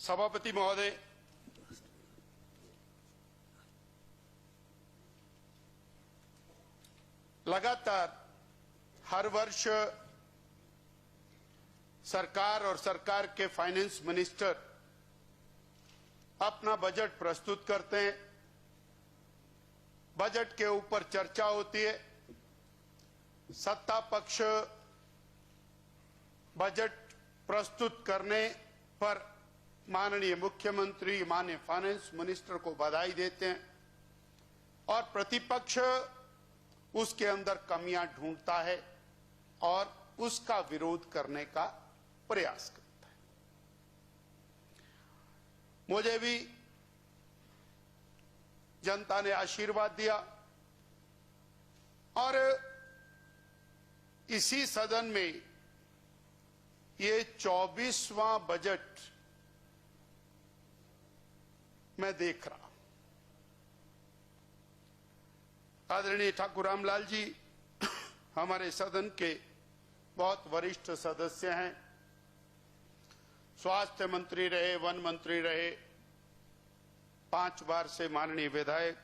सभापति महोदय, लगातार हर वर्ष सरकार और सरकार के फाइनेंस मिनिस्टर अपना बजट प्रस्तुत करते हैं। बजट के ऊपर चर्चा होती है। सत्ता पक्ष बजट प्रस्तुत करने पर माननीय मुख्यमंत्री, माननीय फाइनेंस मिनिस्टर को बधाई देते हैं और प्रतिपक्ष उसके अंदर कमियां ढूंढता है और उसका विरोध करने का प्रयास करता है। मुझे भी जनता ने आशीर्वाद दिया और इसी सदन में ये 24वां बजट मैं देख रहा हूं। आदरणीय ठाकुर रामलाल जी हमारे सदन के बहुत वरिष्ठ सदस्य हैं। स्वास्थ्य मंत्री रहे, वन मंत्री रहे, 5 बार से माननीय विधायक,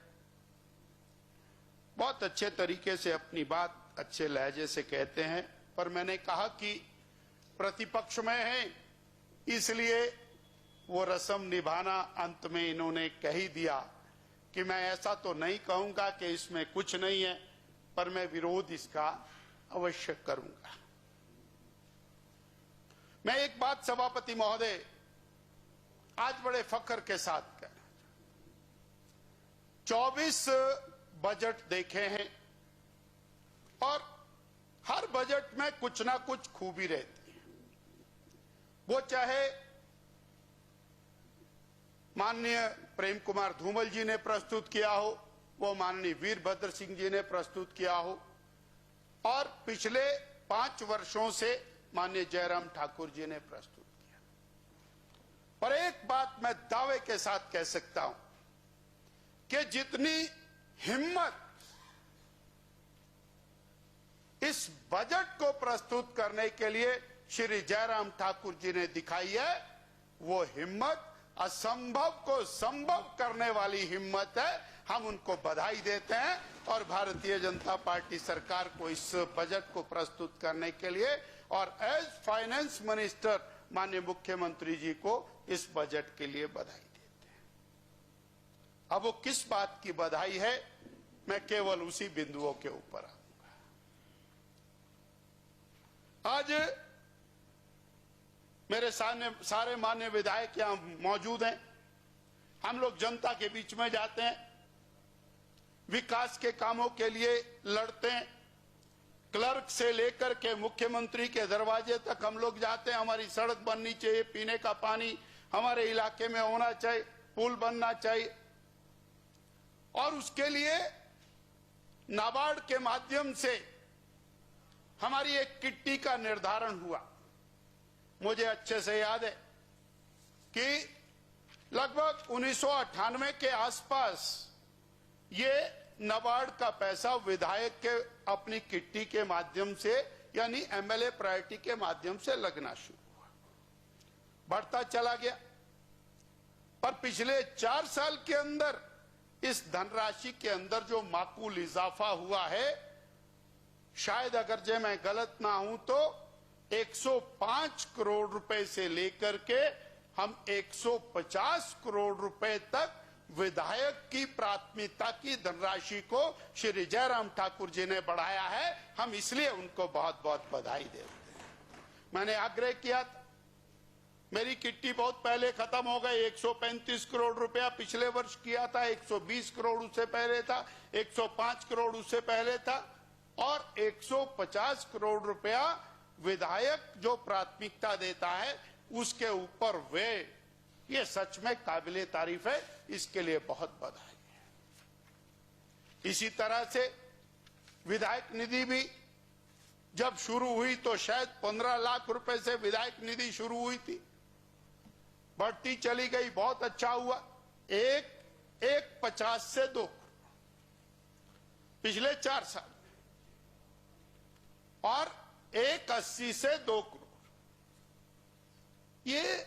बहुत अच्छे तरीके से अपनी बात अच्छे लहजे से कहते हैं। पर मैंने कहा कि प्रतिपक्ष में है, इसलिए वो रस्म निभाना अंत में इन्होंने कह ही दिया कि मैं ऐसा तो नहीं कहूंगा कि इसमें कुछ नहीं है, पर मैं विरोध इसका अवश्य करूंगा। मैं एक बात सभापति महोदय आज बड़े फख्र के साथ कह रहा हूं। 24 बजट देखे हैं और हर बजट में कुछ ना कुछ खूबी रहती है। वो चाहे माननीय प्रेम कुमार धूमल जी ने प्रस्तुत किया हो, वो माननीय वीरभद्र सिंह जी ने प्रस्तुत किया हो, और पिछले 5 वर्षों से माननीय जयराम ठाकुर जी ने प्रस्तुत किया। पर एक बात मैं दावे के साथ कह सकता हूं कि जितनी हिम्मत इस बजट को प्रस्तुत करने के लिए श्री जयराम ठाकुर जी ने दिखाई है, वो हिम्मत असंभव को संभव करने वाली हिम्मत है। हम उनको बधाई देते हैं और भारतीय जनता पार्टी सरकार को इस बजट को प्रस्तुत करने के लिए और एज फाइनेंस मिनिस्टर माननीय मुख्यमंत्री जी को इस बजट के लिए बधाई देते हैं। अब वो किस बात की बधाई है, मैं केवल उसी बिंदुओं के ऊपर आऊंगा। आज मेरे सारे मान्य विधायक यहां मौजूद हैं। हम लोग जनता के बीच में जाते हैं, विकास के कामों के लिए लड़ते हैं। क्लर्क से लेकर के मुख्यमंत्री के दरवाजे तक हम लोग जाते हैं। हमारी सड़क बननी चाहिए, पीने का पानी हमारे इलाके में होना चाहिए, पुल बनना चाहिए, और उसके लिए नाबार्ड के माध्यम से हमारी एक किट्टी का निर्धारण हुआ। मुझे अच्छे से याद है कि लगभग 1998 के आसपास ये नाबार्ड का पैसा विधायक के अपनी किट्टी के माध्यम से, यानी एमएलए प्रायोरिटी के माध्यम से लगना शुरू हुआ, बढ़ता चला गया। पर पिछले 4 साल के अंदर इस धनराशि के अंदर जो माकूल इजाफा हुआ है, शायद अगर जे मैं गलत ना हूं तो 105 करोड़ रुपए से लेकर के हम 150 करोड़ रुपए तक विधायक की प्राथमिकता की धनराशि को श्री जयराम ठाकुर जी ने बढ़ाया है। हम इसलिए उनको बहुत बहुत बधाई देते हैं। मैंने आग्रह किया था, मेरी किट्टी बहुत पहले खत्म हो गई। 135 करोड़ रुपया पिछले वर्ष किया था, 120 करोड़ उससे पहले था, 105 करोड़ उससे पहले था, और 150 करोड़ रुपया विधायक जो प्राथमिकता देता है उसके ऊपर वे, ये सच में काबिले तारीफ है। इसके लिए बहुत बधाई है। इसी तरह से विधायक निधि भी जब शुरू हुई तो शायद 15 लाख रुपए से विधायक निधि शुरू हुई थी, बढ़ती चली गई, बहुत अच्छा हुआ। 1.50 से 2 पिछले 4 साल, और 1.80 से 2 करोड़। ये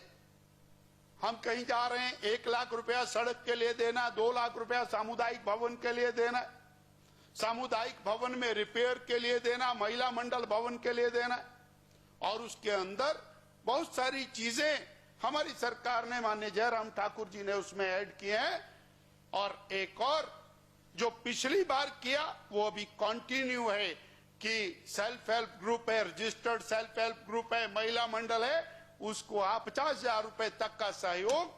हम कहीं जा रहे हैं 1 लाख रुपया सड़क के लिए देना, 2 लाख रुपया सामुदायिक भवन के लिए देना, सामुदायिक भवन में रिपेयर के लिए देना, महिला मंडल भवन के लिए देना, और उसके अंदर बहुत सारी चीजें हमारी सरकार ने, माननीय जयराम ठाकुर जी ने उसमें ऐड किए हैं। और एक और जो पिछली बार किया वो अभी कंटिन्यू है कि सेल्फ हेल्प ग्रुप है, रजिस्टर्ड सेल्फ हेल्प ग्रुप है, महिला मंडल है, उसको आप 50,000 रुपए तक का सहयोग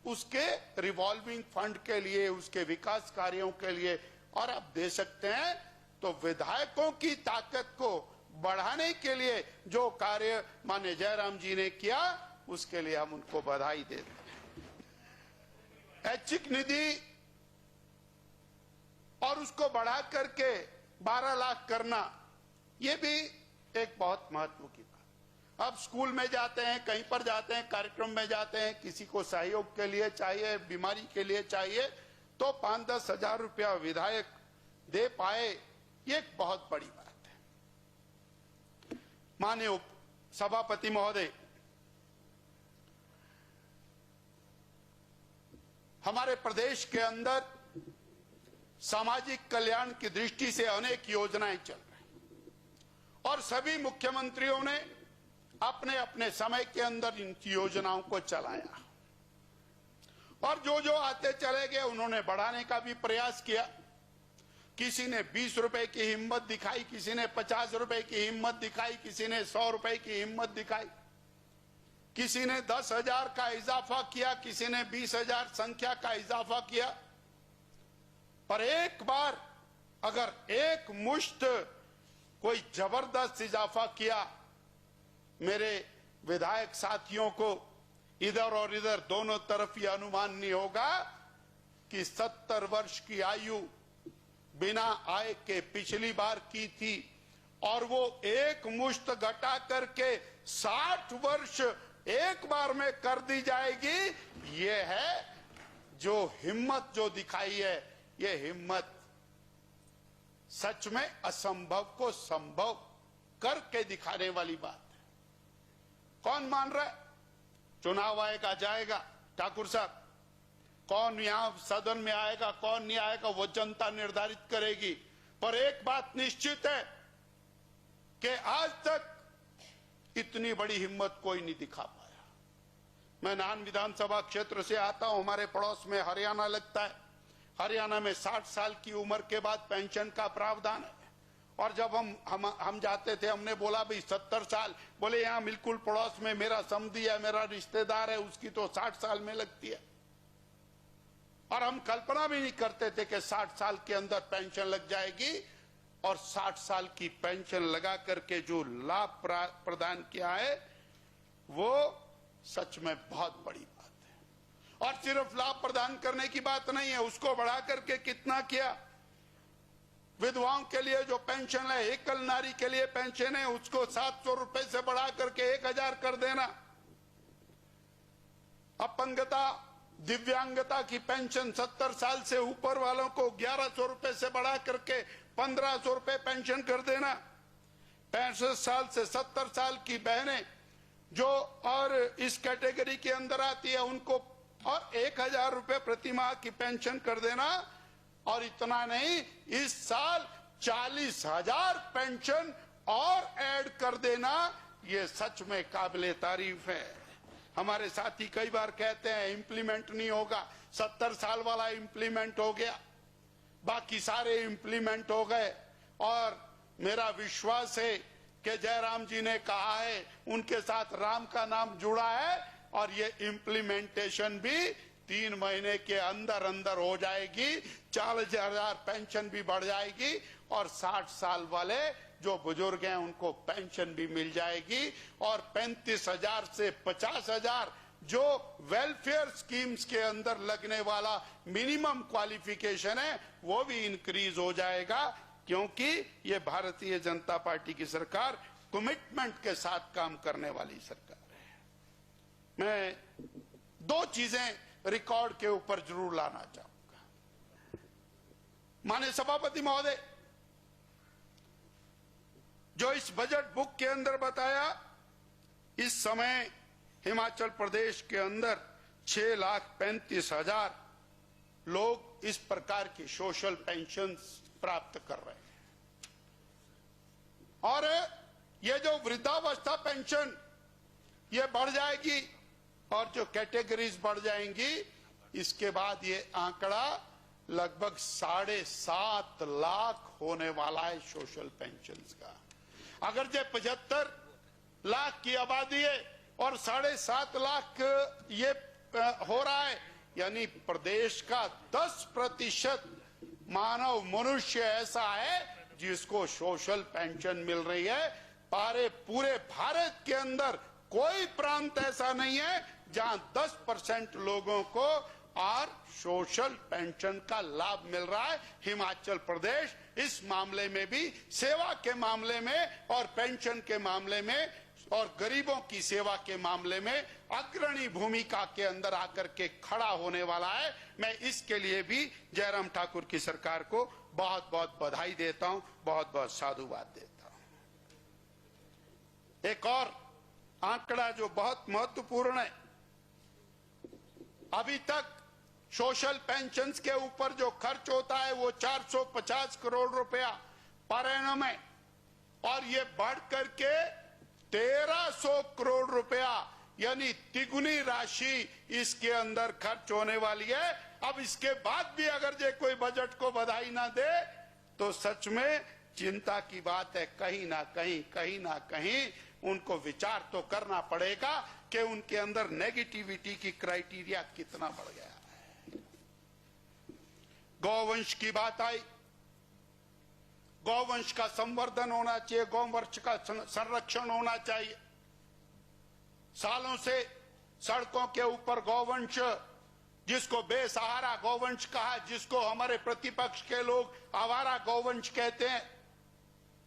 उसके रिवॉल्विंग फंड के लिए, उसके विकास कार्यों के लिए और आप दे सकते हैं। तो विधायकों की ताकत को बढ़ाने के लिए जो कार्य माननीय जयराम जी ने किया उसके लिए हम उनको बधाई देते हैं। ऐच्छिक निधि और उसको बढ़ा करके 12 लाख करना, ये भी एक बहुत महत्व की बात। अब स्कूल में जाते हैं, कहीं पर जाते हैं, कार्यक्रम में जाते हैं, किसी को सहयोग के लिए चाहिए, बीमारी के लिए चाहिए, तो 5-10 हजार रुपया विधायक दे पाए, ये एक बहुत बड़ी बात है। माननीय सभापति महोदय, हमारे प्रदेश के अंदर सामाजिक कल्याण की दृष्टि से अनेक योजनाएं चल रही और सभी मुख्यमंत्रियों ने अपने अपने समय के अंदर इन योजनाओं को चलाया और जो जो आते चले गए उन्होंने बढ़ाने का भी प्रयास किया। किसी ने 20 रुपए की हिम्मत दिखाई, किसी ने 50 रुपए की हिम्मत दिखाई, किसी ने 100 रुपए की हिम्मत दिखाई, किसी ने 10,000 का इजाफा किया, किसी ने 20,000 संख्या का इजाफा किया। पर एक बार अगर एक मुश्त कोई जबरदस्त इजाफा किया, मेरे विधायक साथियों को इधर और इधर दोनों तरफ ये अनुमान नहीं होगा कि 70 वर्ष की आयु बिना आय के पिछली बार की थी और वो एक मुश्त घटा करके 60 वर्ष एक बार में कर दी जाएगी। ये है जो हिम्मत जो दिखाई है, ये हिम्मत सच में असंभव को संभव करके दिखाने वाली बात है। कौन मान रहा है? चुनाव आएगा जाएगा ठाकुर साहब, कौन यहां सदन में आएगा कौन नहीं आएगा वो जनता निर्धारित करेगी। पर एक बात निश्चित है कि आज तक इतनी बड़ी हिम्मत कोई नहीं दिखा पाया। मैं नाहन विधानसभा क्षेत्र से आता हूं, हमारे पड़ोस में हरियाणा लगता है। हरियाणा में 60 साल की उम्र के बाद पेंशन का प्रावधान है और जब हम जाते थे, हमने बोला भाई 70 साल, बोले यहाँ बिल्कुल पड़ोस में मेरा समधी है, मेरा रिश्तेदार है, उसकी तो 60 साल में लगती है। और हम कल्पना भी नहीं करते थे कि 60 साल के अंदर पेंशन लग जाएगी। और 60 साल की पेंशन लगा करके जो लाभ प्रदान किया है वो सच में बहुत बड़ी बात है। और सिर्फ लाभ प्रदान करने की बात नहीं है, उसको बढ़ा करके कितना किया। विधवाओं के लिए जो पेंशन है, एकल नारी के लिए पेंशन है, उसको 700 रुपए से बढ़ा करके 1,000 कर देना। अपंगता दिव्यांगता की पेंशन 70 साल से ऊपर वालों को 1,100 रुपए से बढ़ा करके 1,500 रुपए पेंशन कर देना। 65 साल से 70 साल की बहनें जो और इस कैटेगरी के अंदर आती है उनको और 1,000 रुपए प्रति माह की पेंशन कर देना। और इतना नहीं, इस साल 40,000 पेंशन और ऐड कर देना। ये सच में काबिले तारीफ है। हमारे साथी कई बार कहते हैं इम्प्लीमेंट नहीं होगा, 70 साल वाला इम्प्लीमेंट हो गया, बाकी सारे इम्प्लीमेंट हो गए। और मेरा विश्वास है कि जयराम जी ने कहा है, उनके साथ राम का नाम जुड़ा है और ये इम्प्लीमेंटेशन भी 3 महीने के अंदर अंदर हो जाएगी। 40,000 पेंशन भी बढ़ जाएगी और 60 साल वाले जो बुजुर्ग हैं उनको पेंशन भी मिल जाएगी। और 35,000 से 50,000 जो वेलफेयर स्कीम्स के अंदर लगने वाला मिनिमम क्वालिफिकेशन है वो भी इंक्रीज हो जाएगा, क्योंकि ये भारतीय जनता पार्टी की सरकार कमिटमेंट के साथ काम करने वाली सरकार है। मैं 2 चीजें रिकॉर्ड के ऊपर जरूर लाना चाहूंगा। माननीय सभापति महोदय, जो इस बजट बुक के अंदर बताया, इस समय हिमाचल प्रदेश के अंदर 6,35,000 लोग इस प्रकार की सोशल पेंशन प्राप्त कर रहे हैं। और ये जो वृद्धावस्था पेंशन ये बढ़ जाएगी और जो कैटेगरीज बढ़ जाएंगी, इसके बाद ये आंकड़ा लगभग 7.5 लाख होने वाला है सोशल पेंशन का। अगर जो 75 लाख की आबादी है और 7.5 लाख ये हो रहा है, यानी प्रदेश का 10% मानव मनुष्य ऐसा है जिसको सोशल पेंशन मिल रही है। पूरे भारत के अंदर कोई प्रांत ऐसा नहीं है जहां 10% लोगों को और सोशल पेंशन का लाभ मिल रहा है। हिमाचल प्रदेश इस मामले में भी, सेवा के मामले में और पेंशन के मामले में और गरीबों की सेवा के मामले में अग्रणी भूमिका के अंदर आकर के खड़ा होने वाला है। मैं इसके लिए भी जयराम ठाकुर की सरकार को बहुत बहुत बधाई देता हूं, बहुत बहुत साधुवाद देता हूं। एक और आंकड़ा जो बहुत महत्वपूर्ण है, अभी तक सोशल पेंशन्स के ऊपर जो खर्च होता है वो 450 करोड़ रुपया पर एनम है और ये बढ़ करके 1300 करोड़ रुपया यानी तिगुनी राशि इसके अंदर खर्च होने वाली है। अब इसके बाद भी अगर जे कोई बजट को बधाई ना दे तो सच में चिंता की बात है। कहीं ना कहीं उनको विचार तो करना पड़ेगा कि उनके अंदर नेगेटिविटी की क्राइटेरिया कितना बढ़ गया है। गौवंश की बात आई, गौवंश का संवर्धन होना चाहिए, गौवंश का संरक्षण होना चाहिए। सालों से सड़कों के ऊपर गौवंश, जिसको बेसहारा गौवंश कहा, जिसको हमारे प्रतिपक्ष के लोग आवारा गौवंश कहते हैं,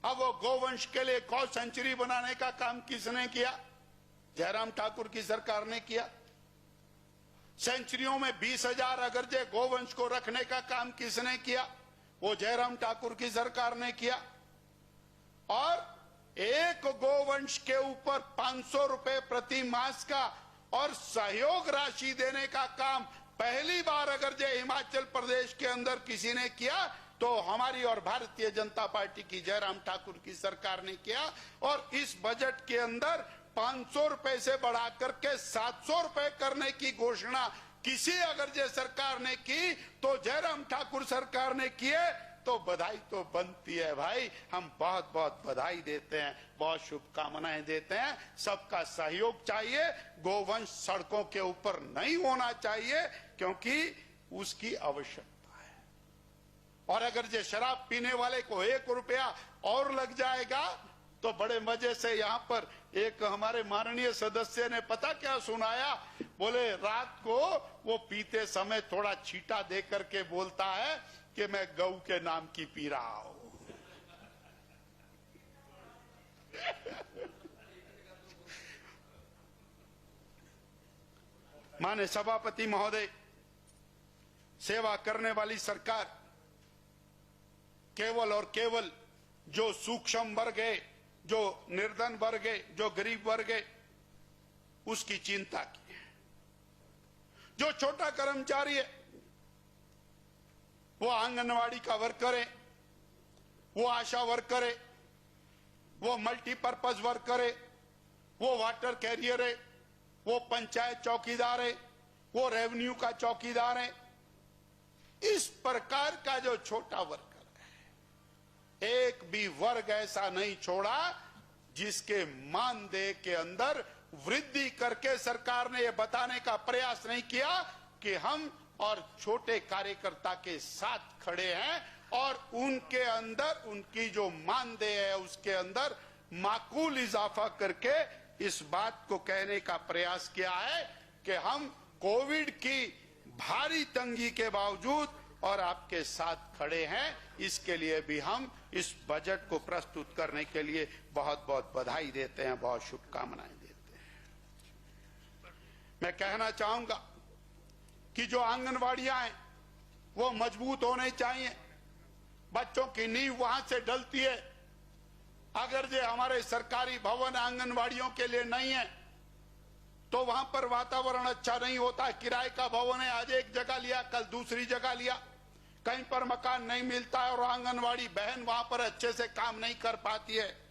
अब वो गौवंश के लिए गौ सेंचुरी बनाने का काम किसने किया? जयराम ठाकुर की सरकार ने किया। सेंचुरियों में 20,000 अगरजे गौवंश को रखने का काम किसने किया? वो जयराम ठाकुर की सरकार ने किया। और एक गौवंश के ऊपर 500 रुपए प्रति मास का और सहयोग राशि देने का काम पहली बार अगर जो हिमाचल प्रदेश के अंदर किसी ने किया तो हमारी और भारतीय जनता पार्टी की जयराम ठाकुर की सरकार ने किया। और इस बजट के अंदर 500 रुपए से बढ़ा करके 700 रुपए करने की घोषणा किसी अगर जे सरकार ने की तो जयराम ठाकुर सरकार ने किए तो बधाई तो बनती है भाई। हम बहुत बहुत बधाई देते हैं, बहुत शुभकामनाएं देते हैं। सबका सहयोग चाहिए। गोवंश सड़कों के ऊपर नहीं होना चाहिए क्योंकि उसकी आवश्यकता है। और अगर जे शराब पीने वाले को 1 रुपया और लग जाएगा तो बड़े मजे से यहाँ पर एक हमारे माननीय सदस्य ने पता क्या सुनाया, बोले रात को वो पीते समय थोड़ा छींटा दे करके बोलता है कि मैं गऊ के नाम की पी रहा हूं। माननीय सभापति महोदय, सेवा करने वाली सरकार केवल और केवल जो सूक्ष्म वर्ग है, जो निर्धन वर्ग है, जो गरीब वर्ग है, उसकी चिंता की है। जो छोटा कर्मचारी है, वो आंगनवाड़ी का वर्कर है, वो आशा वर्कर है, वो मल्टीपर्पज वर्कर है, वो वाटर कैरियर है, वो पंचायत चौकीदार है, वो रेवेन्यू का चौकीदार है। इस प्रकार का जो छोटा वर्कर है, एक भी वर्ग ऐसा नहीं छोड़ा जिसके मानदेय के अंदर वृद्धि करके सरकार ने यह बताने का प्रयास नहीं किया कि हम और छोटे कार्यकर्ता के साथ खड़े हैं और उनके अंदर उनकी जो मानदेय है उसके अंदर माकूल इजाफा करके इस बात को कहने का प्रयास किया है कि हम कोविड की भारी तंगी के बावजूद और आपके साथ खड़े हैं। इसके लिए भी हम इस बजट को प्रस्तुत करने के लिए बहुत बहुत बधाई देते हैं, बहुत शुभकामनाएं देते हैं। मैं कहना चाहूंगा कि जो आंगनवाड़ियां हैं वो मजबूत होने चाहिए। बच्चों की नींव वहां से डलती है। अगर जो हमारे सरकारी भवन आंगनवाड़ियों के लिए नहीं है तो वहां पर वातावरण अच्छा नहीं होता। किराए का भवन है, आज एक जगह लिया, कल दूसरी जगह लिया, कहीं पर मकान नहीं मिलता है और आंगनवाड़ी बहन वहां पर अच्छे से काम नहीं कर पाती है।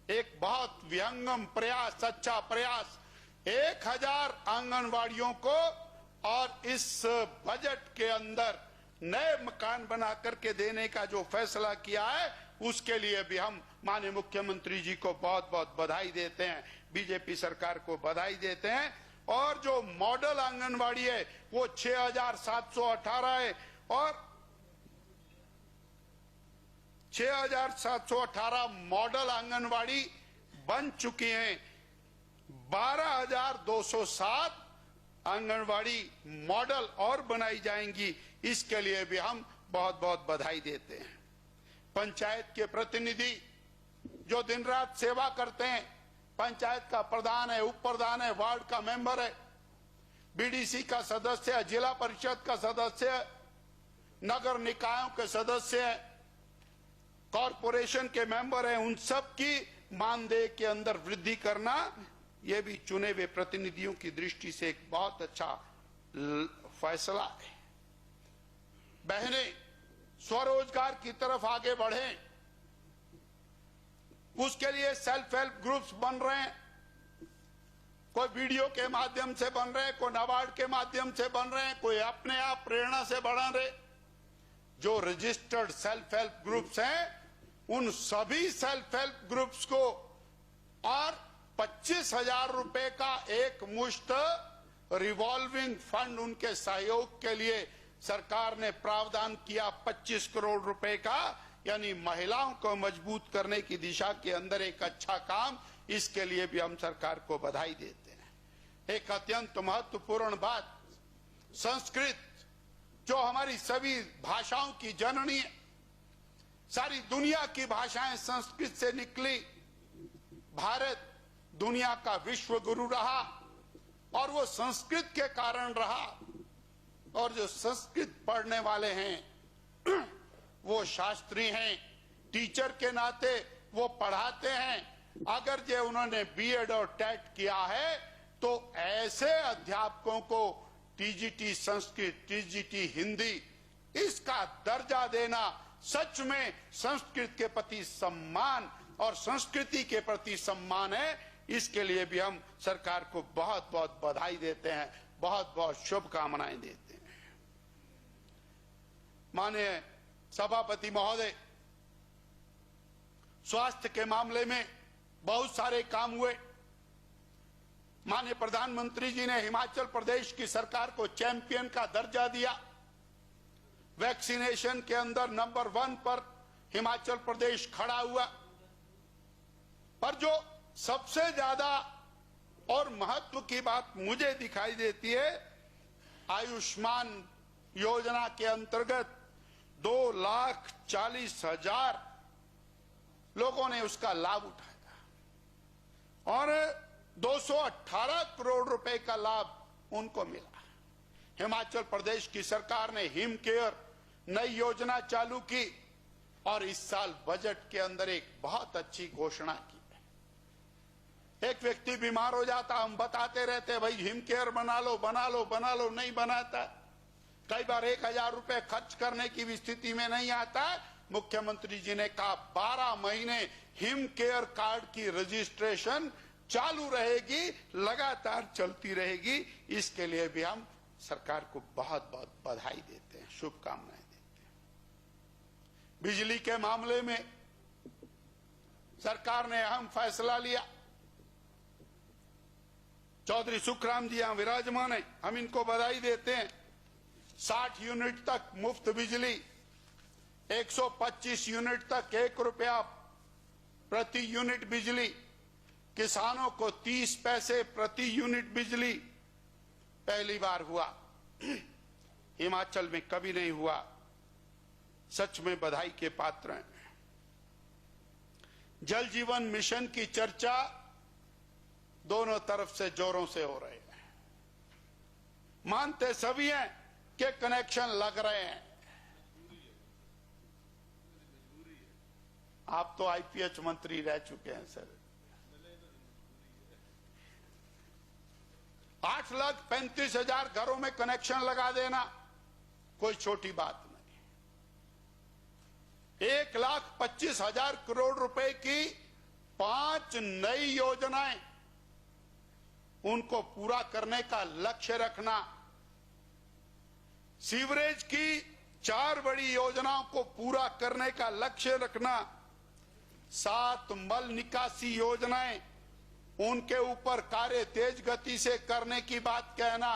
एक बहुत विहंगम प्रयास, अच्छा प्रयास, 1000 आंगनवाड़ियों को और इस बजट के अंदर नए मकान बना करके देने का जो फैसला किया है, उसके लिए भी हम माननीय मुख्यमंत्री जी को बहुत बहुत बधाई देते हैं, बीजेपी सरकार को बधाई देते हैं। और जो मॉडल आंगनवाड़ी है वो 6718 है और 6718 मॉडल आंगनवाड़ी बन चुकी हैं। 12207 आंगनवाड़ी मॉडल और बनाई जाएंगी, इसके लिए भी हम बहुत बहुत बधाई देते हैं। पंचायत के प्रतिनिधि जो दिन रात सेवा करते हैं, पंचायत का प्रधान है, उप प्रधान है, वार्ड का मेंबर है, बीडीसी का सदस्य है, जिला परिषद का सदस्य है, नगर निकायों के सदस्य है, कॉरपोरेशन के मेंबर हैं, उन सब की मानदेय के अंदर वृद्धि करना, यह भी चुने हुए प्रतिनिधियों की दृष्टि से एक बहुत अच्छा फैसला है। बहनें स्वरोजगार की तरफ आगे बढ़ें, उसके लिए सेल्फ हेल्प ग्रुप्स बन रहे हैं, कोई वीडियो के माध्यम से बन रहे हैं, कोई नाबार्ड के माध्यम से बन रहे हैं, कोई अपने आप प्रेरणा से बढ़ा रहे। जो रजिस्टर्ड सेल्फ हेल्प ग्रुप्स हैं, उन सभी सेल्फ हेल्प ग्रुप्स को और 25,000 रुपए का एक मुश्त रिवॉल्विंग फंड उनके सहयोग के लिए सरकार ने प्रावधान किया 25 करोड़ रुपए का, यानी महिलाओं को मजबूत करने की दिशा के अंदर एक अच्छा काम। इसके लिए भी हम सरकार को बधाई देते हैं। एक अत्यंत महत्वपूर्ण बात, संस्कृत जो हमारी सभी भाषाओं की जननी है, सारी दुनिया की भाषाएं संस्कृत से निकली। भारत दुनिया का विश्व गुरु रहा और वो संस्कृत के कारण रहा। और जो संस्कृत पढ़ने वाले हैं वो शास्त्री हैं, टीचर के नाते वो पढ़ाते हैं। अगर जो उन्होंने बीएड और टेट किया है तो ऐसे अध्यापकों को टीजीटी संस्कृत, टीजीटी हिंदी, इसका दर्जा देना सच में संस्कृत के प्रति सम्मान और संस्कृति के प्रति सम्मान है। इसके लिए भी हम सरकार को बहुत बहुत बधाई देते हैं, बहुत बहुत शुभकामनाएं देते हैं। माननीय सभापति महोदय, स्वास्थ्य के मामले में बहुत सारे काम हुए। माननीय प्रधानमंत्री जी ने हिमाचल प्रदेश की सरकार को चैंपियन का दर्जा दिया। वैक्सीनेशन के अंदर नंबर 1 पर हिमाचल प्रदेश खड़ा हुआ। पर जो सबसे ज्यादा और महत्व की बात मुझे दिखाई देती है, आयुष्मान योजना के अंतर्गत 2,40,000 लोगों ने उसका लाभ उठाया और 218 करोड़ रुपए का लाभ उनको मिला। हिमाचल प्रदेश की सरकार ने हिम केयर नई योजना चालू की और इस साल बजट के अंदर एक बहुत अच्छी घोषणा की है। एक व्यक्ति बीमार हो जाता, हम बताते रहते भाई हिम केयर बना लो बना लो बना लो, नहीं बनाता। कई बार 1,000 रुपए खर्च करने की भी स्थिति में नहीं आता। मुख्यमंत्री जी ने कहा 12 महीने हिम केयर कार्ड की रजिस्ट्रेशन चालू रहेगी, लगातार चलती रहेगी। इसके लिए भी हम सरकार को बहुत बहुत बधाई देते हैं, शुभकामनाएं देते हैं। बिजली के मामले में सरकार ने अहम फैसला लिया। चौधरी सुखराम जी यहां विराजमान है, हम इनको बधाई देते हैं। 60 यूनिट तक मुफ्त बिजली, 125 यूनिट तक 1 रुपया प्रति यूनिट बिजली, किसानों को 30 पैसे प्रति यूनिट बिजली पहली बार हुआ। हिमाचल में कभी नहीं हुआ, सच में बधाई के पात्र हैं। जल जीवन मिशन की चर्चा दोनों तरफ से जोरों से हो रही है। मानते सभी हैं कि कनेक्शन लग रहे हैं। आप तो आईपीएच मंत्री रह चुके हैं सर। 8,35,000 घरों में कनेक्शन लगा देना कोई छोटी बात नहीं। 1,25,000 करोड़ रुपए की 5 नई योजनाएं, उनको पूरा करने का लक्ष्य रखना। सीवरेज की 4 बड़ी योजनाओं को पूरा करने का लक्ष्य रखना। 7 मल निकासी योजनाएं, उनके ऊपर कार्य तेज गति से करने की बात कहना,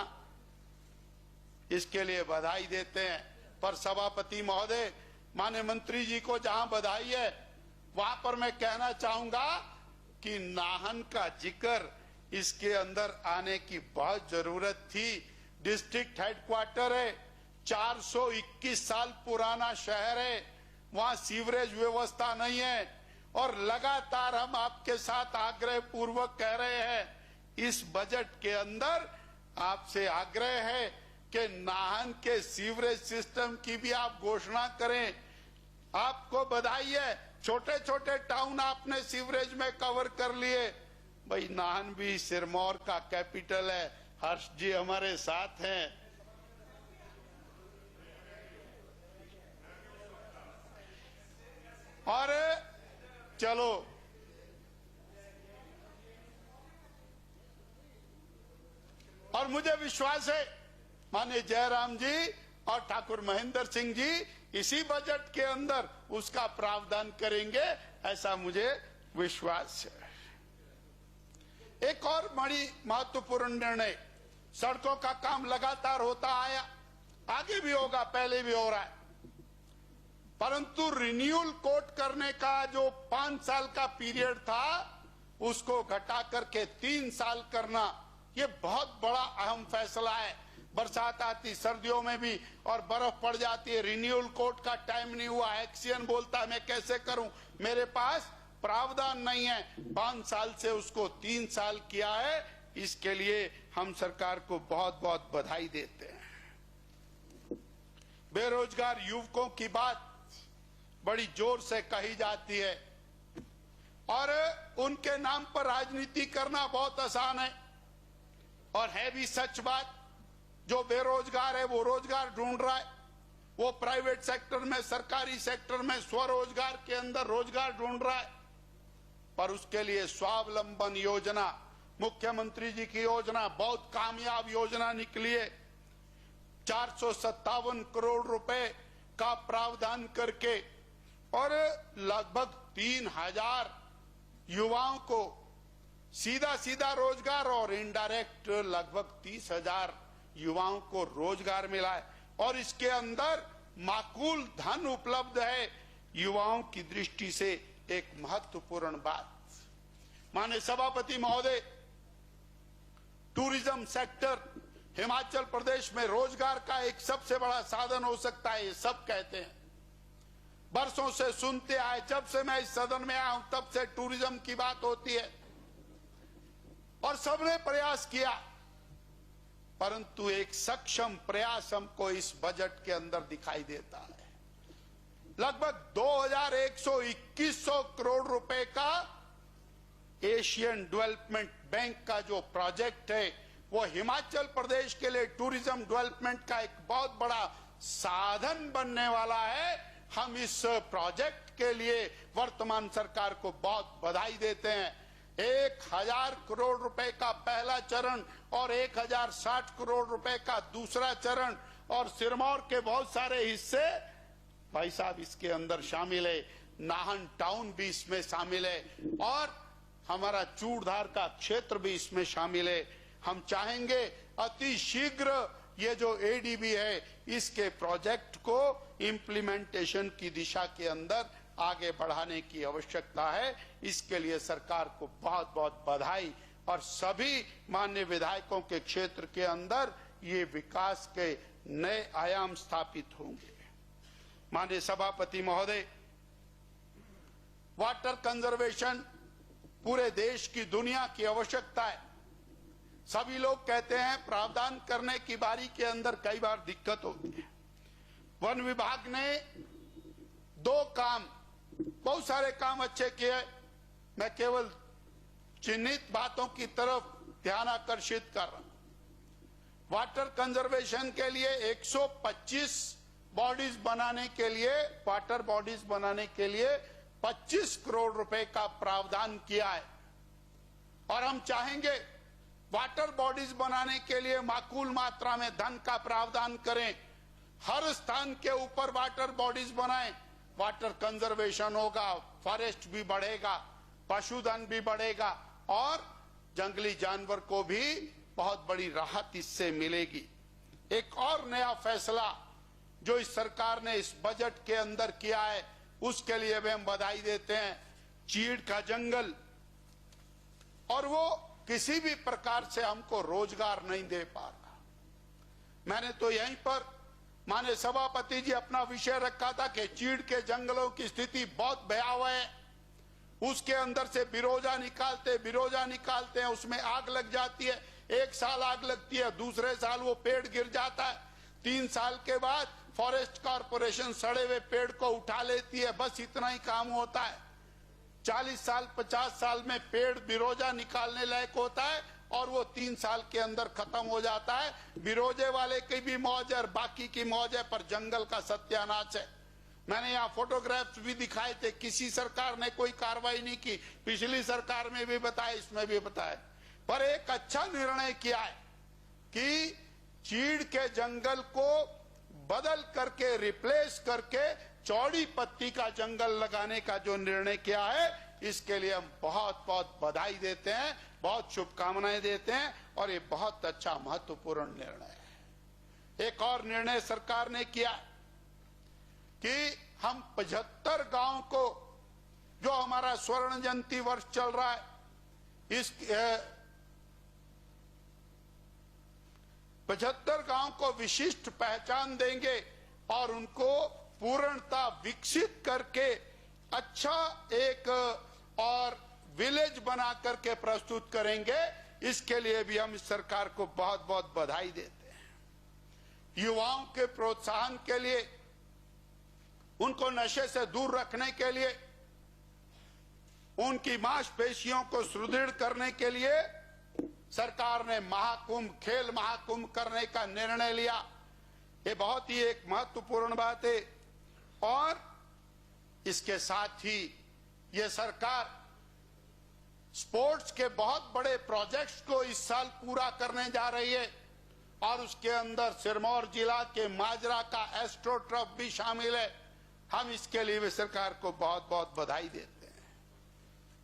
इसके लिए बधाई देते हैं। पर सभापति महोदय, माननीय मंत्री जी को जहां बधाई है, वहां पर मैं कहना चाहूंगा कि नाहन का जिक्र इसके अंदर आने की बहुत जरूरत थी। डिस्ट्रिक्ट हेडक्वार्टर है, 421 साल पुराना शहर है, वहां सीवरेज व्यवस्था नहीं है। और लगातार हम आपके साथ आग्रह पूर्वक कह रहे हैं, इस बजट के अंदर आपसे आग्रह है कि नाहन के सीवरेज सिस्टम की भी आप घोषणा करें। आपको बधाई है, छोटे छोटे टाउन आपने सीवरेज में कवर कर लिए। भाई, नाहन भी सिरमौर का कैपिटल है। हर्ष जी हमारे साथ हैं। और चलो, और मुझे विश्वास है माननीय जयराम जी और ठाकुर महेंद्र सिंह जी इसी बजट के अंदर उसका प्रावधान करेंगे, ऐसा मुझे विश्वास है। एक और बड़ी महत्वपूर्ण निर्णय, सड़कों का काम लगातार होता आया, आगे भी होगा, पहले भी हो रहा है, परंतु रिन्यूअल कोट करने का जो 5 साल का पीरियड था, उसको घटा करके 3 साल करना, ये बहुत बड़ा अहम फैसला है। बरसात आती, सर्दियों में भी, और बर्फ पड़ जाती है, रिन्यूअल कोट का टाइम नहीं हुआ, एक्सियन बोलता है मैं कैसे करूं, मेरे पास प्रावधान नहीं है। 5 साल से उसको 3 साल किया है, इसके लिए हम सरकार को बहुत बहुत बधाई देते हैं। बेरोजगार युवकों की बात बड़ी जोर से कही जाती है और उनके नाम पर राजनीति करना बहुत आसान है, और है भी सच बात। जो बेरोजगार है वो रोजगार ढूंढ रहा है, वो प्राइवेट सेक्टर में, सरकारी सेक्टर में, स्वरोजगार के अंदर रोजगार ढूंढ रहा है। पर उसके लिए स्वावलंबन योजना, मुख्यमंत्री जी की योजना बहुत कामयाब योजना निकली है। 457 करोड़ रुपए का प्रावधान करके और लगभग 3,000 युवाओं को सीधा सीधा रोजगार और इनडायरेक्ट लगभग 30,000 युवाओं को रोजगार मिला है। और इसके अंदर माकूल धन उपलब्ध है। युवाओं की दृष्टि से एक महत्वपूर्ण बात, माननीय सभापति महोदय, टूरिज्म सेक्टर हिमाचल प्रदेश में रोजगार का एक सबसे बड़ा साधन हो सकता है, ये सब कहते हैं। बरसों से सुनते आए, जब से मैं इस सदन में आया हूं तब से टूरिज्म की बात होती है और सबने प्रयास किया, परंतु एक सक्षम प्रयास हमको इस बजट के अंदर दिखाई देता है। लगभग 2,121 करोड़ रुपए का एशियन डेवलपमेंट बैंक का जो प्रोजेक्ट है, वो हिमाचल प्रदेश के लिए टूरिज्म डेवलपमेंट का एक बहुत बड़ा साधन बनने वाला है। हम इस प्रोजेक्ट के लिए वर्तमान सरकार को बहुत बधाई देते हैं। 1,000 करोड़ रुपए का पहला चरण और 1,060 करोड़ रुपए का दूसरा चरण, और सिरमौर के बहुत सारे हिस्से भाई साहब इसके अंदर शामिल है। नाहन टाउन भी इसमें शामिल है और हमारा चूड़धार का क्षेत्र भी इसमें शामिल है। हम चाहेंगे अति शीघ्र ये जो एडीबी है, इसके प्रोजेक्ट को इम्प्लीमेंटेशन की दिशा के अंदर आगे बढ़ाने की आवश्यकता है। इसके लिए सरकार को बहुत बहुत बधाई, और सभी माननीय विधायकों के क्षेत्र के अंदर ये विकास के नए आयाम स्थापित होंगे। माननीय सभापति महोदय, वाटर कंजर्वेशन पूरे देश की, दुनिया की आवश्यकता है। सभी लोग कहते हैं प्रावधान करने की बारी के अंदर कई बार दिक्कत होती है। वन विभाग ने 2 काम, बहुत सारे काम अच्छे किए, मैं केवल चिन्हित बातों की तरफ ध्यान आकर्षित कर रहा हूं। वाटर कंजर्वेशन के लिए 125 बॉडीज बनाने के लिए, वाटर बॉडीज बनाने के लिए 25 करोड़ रुपए का प्रावधान किया है। और हम चाहेंगे वाटर बॉडीज बनाने के लिए माकूल मात्रा में धन का प्रावधान करें, हर स्थान के ऊपर वाटर बॉडीज बनाएं, वाटर कंजर्वेशन होगा, फॉरेस्ट भी बढ़ेगा, पशुधन भी बढ़ेगा और जंगली जानवर को भी बहुत बड़ी राहत इससे मिलेगी। एक और नया फैसला जो इस सरकार ने इस बजट के अंदर किया है उसके लिए भी हम बधाई देते हैं। चीड़ का जंगल, और वो किसी भी प्रकार से हमको रोजगार नहीं दे पा रहा। मैंने तो यहीं पर माननीय सभापति जी अपना विषय रखा था कि चीड़ के जंगलों की स्थिति बहुत भयावह है। उसके अंदर से बिरोजा निकालते हैं, उसमें आग लग जाती है। एक साल आग लगती है, दूसरे साल वो पेड़ गिर जाता है, 3 साल के बाद फॉरेस्ट कॉर्पोरेशन सड़े हुए पेड़ को उठा लेती है। बस इतना ही काम होता है। 40 साल 50 साल में पेड़ बिरोजा निकालने लायक होता है और वो 3 साल के अंदर खत्म हो जाता है। बिरोजे वाले की भी मौज है और बाकी की मौज है, पर जंगल का सत्यानाश है। मैंने यहाँ फोटोग्राफ्स भी दिखाए थे, किसी सरकार ने कोई कार्रवाई नहीं की। पिछली सरकार में भी बताया, इसमें भी बताया, पर एक अच्छा निर्णय किया है कि चीड़ के जंगल को बदल करके, रिप्लेस करके चौड़ी पत्ती का जंगल लगाने का जो निर्णय किया है, इसके लिए हम बहुत बहुत बधाई देते हैं, बहुत शुभकामनाएं देते हैं और ये बहुत अच्छा महत्वपूर्ण निर्णय है। एक और निर्णय सरकार ने किया कि हम 75 गांव को, जो हमारा स्वर्ण जयंती वर्ष चल रहा है, इस 75 गांव को विशिष्ट पहचान देंगे और उनको पूर्णता विकसित करके अच्छा एक और विलेज बना करके प्रस्तुत करेंगे। इसके लिए भी हम इस सरकार को बहुत बहुत बधाई देते हैं। युवाओं के प्रोत्साहन के लिए, उनको नशे से दूर रखने के लिए, उनकी मांसपेशियों को सुदृढ़ करने के लिए सरकार ने महाकुंभ, खेल महाकुंभ करने का निर्णय लिया। ये बहुत ही एक महत्वपूर्ण बात है। और इसके साथ ही ये सरकार स्पोर्ट्स के बहुत बड़े प्रोजेक्ट्स को इस साल पूरा करने जा रही है और उसके अंदर सिरमौर जिला के माजरा का एस्ट्रोटर्फ भी शामिल है। हम इसके लिए भी सरकार को बहुत बहुत बधाई देते हैं।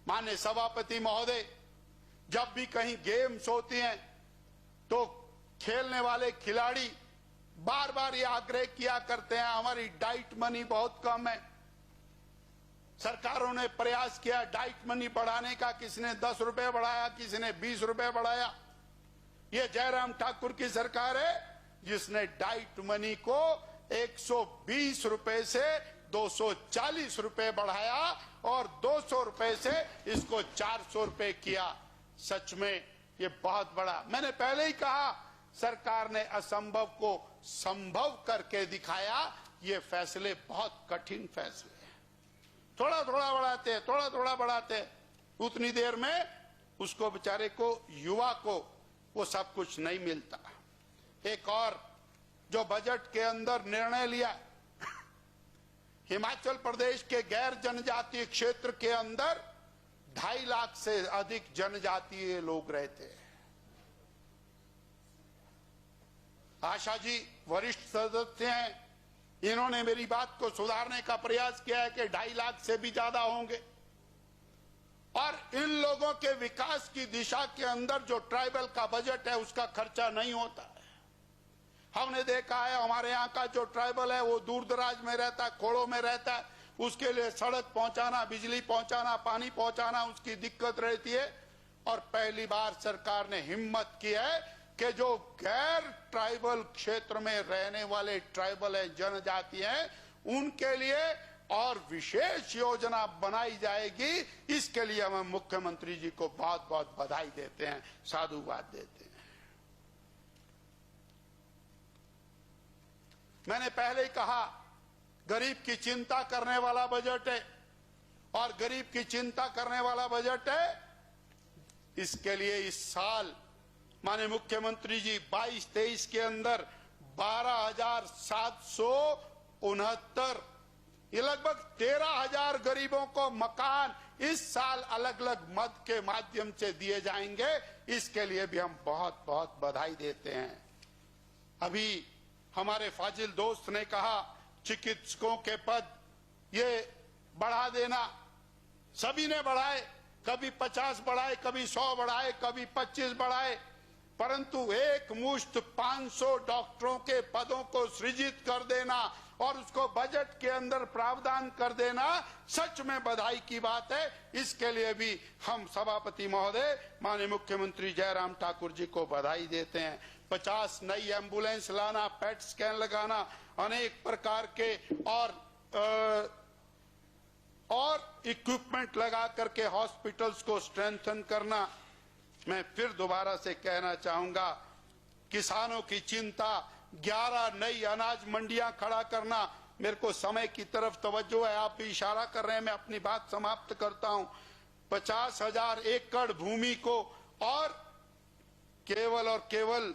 माननीय सभापति महोदय, जब भी कहीं गेम्स होती हैं तो खेलने वाले खिलाड़ी बार बार ये आग्रह किया करते हैं, हमारी डाइट मनी बहुत कम है। सरकारों ने प्रयास किया डाइट मनी बढ़ाने का, किसी ने 10 रुपए बढ़ाया, किसी ने 20 रुपए बढ़ाया। ये जयराम ठाकुर की सरकार है जिसने डाइट मनी को 120 रुपए से 240 रुपए बढ़ाया और 200 रुपए से इसको 400 रुपए किया। सच में ये बहुत बड़ा, मैंने पहले ही कहा, सरकार ने असंभव को संभव करके दिखाया। ये फैसले बहुत कठिन फैसले हैं। थोड़ा थोड़ा बढ़ाते, थोड़ा थोड़ा बढ़ाते, उतनी देर में उसको बेचारे को, युवा को वो सब कुछ नहीं मिलता। एक और जो बजट के अंदर निर्णय लिया, हिमाचल प्रदेश के गैर जनजातीय क्षेत्र के अंदर 2.5 लाख से अधिक जनजातीय लोग रहते हैं। आशा जी वरिष्ठ सदस्य हैं, इन्होंने मेरी बात को सुधारने का प्रयास किया है कि 2.5 लाख से भी ज्यादा होंगे। और इन लोगों के विकास की दिशा के अंदर जो ट्राइबल का बजट है उसका खर्चा नहीं होता है। हमने देखा है हमारे यहाँ का जो ट्राइबल है वो दूर दराज में रहता है, खोड़ों में रहता है, उसके लिए सड़क पहुंचाना, बिजली पहुंचाना, पानी पहुंचाना उसकी दिक्कत रहती है। और पहली बार सरकार ने हिम्मत की है कि जो गैर ट्राइबल क्षेत्र में रहने वाले ट्राइबल है, जनजाति हैं, उनके लिए और विशेष योजना बनाई जाएगी। इसके लिए हम मुख्यमंत्री जी को बहुत बहुत बधाई देते हैं, साधुवाद देते हैं। मैंने पहले ही कहा, गरीब की चिंता करने वाला बजट है और गरीब की चिंता करने वाला बजट है। इसके लिए इस साल माननीय मुख्यमंत्री जी 22-23 के अंदर 12,769, ये लगभग 13,000 गरीबों को मकान इस साल अलग अलग मद के माध्यम से दिए जाएंगे। इसके लिए भी हम बहुत बहुत बधाई देते हैं। अभी हमारे फाजिल दोस्त ने कहा चिकित्सकों के पद ये बढ़ा देना, सभी ने बढ़ाए, कभी 50 बढ़ाए, कभी 100 बढ़ाए, कभी 25 बढ़ाए, परंतु एक मुश्त 500 डॉक्टरों के पदों को सृजित कर देना और उसको बजट के अंदर प्रावधान कर देना सच में बधाई की बात है। इसके लिए भी हम सभापति महोदय माननीय मुख्यमंत्री जयराम ठाकुर जी को बधाई देते हैं। 50 नई एम्बुलेंस लाना, पेट स्कैन लगाना, अनेक प्रकार के और इक्विपमेंट लगा करके हॉस्पिटल्स को स्ट्रेंथन करना। मैं फिर दोबारा से कहना चाहूंगा, किसानों की चिंता, 11 नई अनाज मंडियां खड़ा करना। मेरे को समय की तरफ तवज्जो है, आप भी इशारा कर रहे हैं, मैं अपनी बात समाप्त करता हूं। 50,000 एकड़ भूमि को और केवल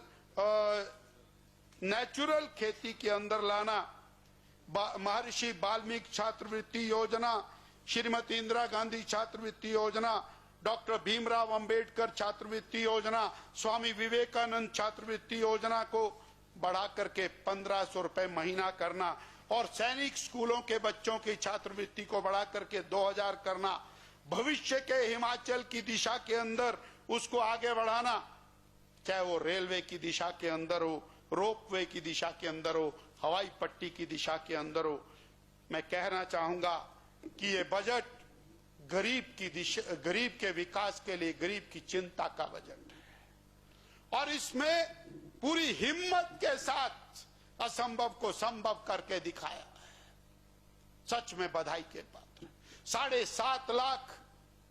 नेचुरल खेती के अंदर लाना। महर्षि वाल्मीकि छात्रवृत्ति योजना, श्रीमती इंदिरा गांधी छात्रवृत्ति योजना, डॉक्टर भीमराव अंबेडकर छात्रवृत्ति योजना, स्वामी विवेकानंद छात्रवृत्ति योजना को बढ़ा करके 1,500 रुपए महीना करना और सैनिक स्कूलों के बच्चों की छात्रवृत्ति को बढ़ा करके 2,000 करना। भविष्य के हिमाचल की दिशा के अंदर उसको आगे बढ़ाना, चाहे वो रेलवे की दिशा के अंदर हो, रोपवे की दिशा के अंदर हो, हवाई पट्टी की दिशा के अंदर हो। मैं कहना चाहूंगा कि ये बजट गरीब के विकास के लिए, गरीब की चिंता का बजट है और इसमें पूरी हिम्मत के साथ असंभव को संभव करके दिखाया है। सच में बधाई के पात्र। 7.5 लाख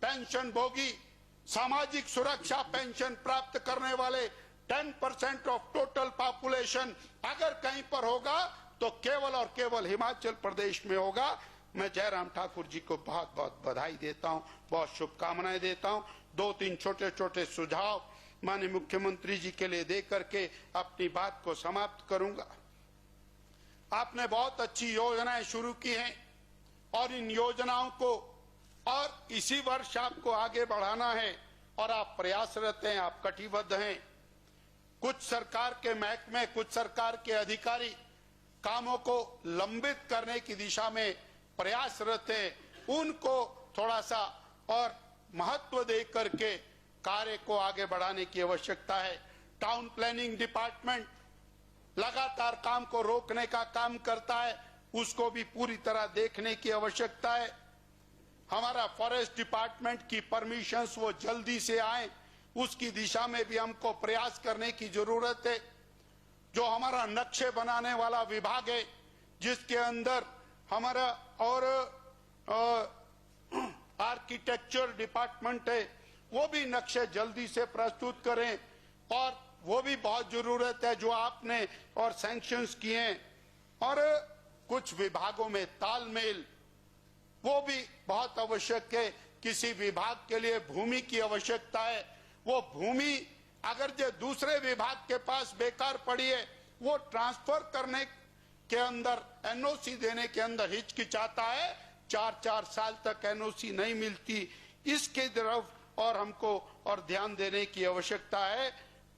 पेंशन भोगी, सामाजिक सुरक्षा पेंशन प्राप्त करने वाले 10% ऑफ टोटल पॉपुलेशन अगर कहीं पर होगा तो केवल और केवल हिमाचल प्रदेश में होगा। मैं जयराम ठाकुर जी को बहुत बहुत बधाई देता हूं, बहुत शुभकामनाएं देता हूं। 2-3 छोटे छोटे सुझाव माननीय मुख्यमंत्री जी के लिए दे करके अपनी बात को समाप्त करूंगा। आपने बहुत अच्छी योजनाएं शुरू की हैं और इन योजनाओं को और इसी वर्ष आपको आगे बढ़ाना है और आप प्रयासरत हैं, आप कटिबद्ध हैं। कुछ सरकार के महकमे, कुछ सरकार के अधिकारी कामों को लंबित करने की दिशा में प्रयासरत हैं, उनको थोड़ा सा और महत्व दे करके कार्य को आगे बढ़ाने की आवश्यकता है। टाउन प्लानिंग डिपार्टमेंट लगातार काम को रोकने का काम करता है, उसको भी पूरी तरह देखने की आवश्यकता है। हमारा फॉरेस्ट डिपार्टमेंट की परमिशंस वो जल्दी से आए, उसकी दिशा में भी हमको प्रयास करने की जरूरत है। जो हमारा नक्शे बनाने वाला विभाग है, जिसके अंदर हमारा और आर्किटेक्चर डिपार्टमेंट है, वो भी नक्शे जल्दी से प्रस्तुत करें और वो भी बहुत जरूरत है जो आपने और सैंक्शंस किए हैं। और कुछ विभागों में तालमेल वो भी बहुत आवश्यक है। किसी विभाग के लिए भूमि की आवश्यकता है, वो भूमि अगर जो दूसरे विभाग के पास बेकार पड़ी है, वो ट्रांसफर करने के अंदर, एनओसी देने के अंदर हिचकिचाता है। 4-4 साल तक एनओसी नहीं मिलती। इसके तरफ और हमको और ध्यान देने की आवश्यकता है।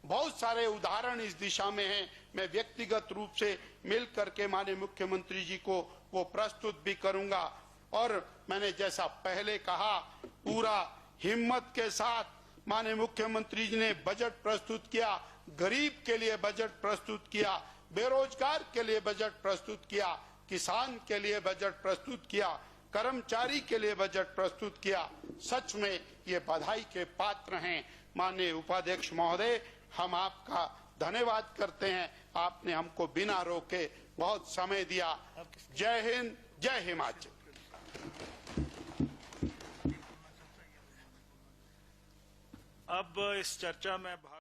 बहुत सारे उदाहरण इस दिशा में हैं। मैं व्यक्तिगत रूप से मिल करके माननीय मुख्यमंत्री जी को वो प्रस्तुत भी करूंगा। और मैंने जैसा पहले कहा, पूरा हिम्मत के साथ माननीय मुख्यमंत्री जी ने बजट प्रस्तुत किया, गरीब के लिए बजट प्रस्तुत किया, बेरोजगार के लिए बजट प्रस्तुत किया, किसान के लिए बजट प्रस्तुत किया, कर्मचारी के लिए बजट प्रस्तुत किया। सच में ये बधाई के पात्र हैं। माननीय उपाध्यक्ष महोदय, हम आपका धन्यवाद करते हैं। आपने हमको बिना रोके बहुत समय दिया। जय हिंद, जय हिमाचल। अब इस चर्चा में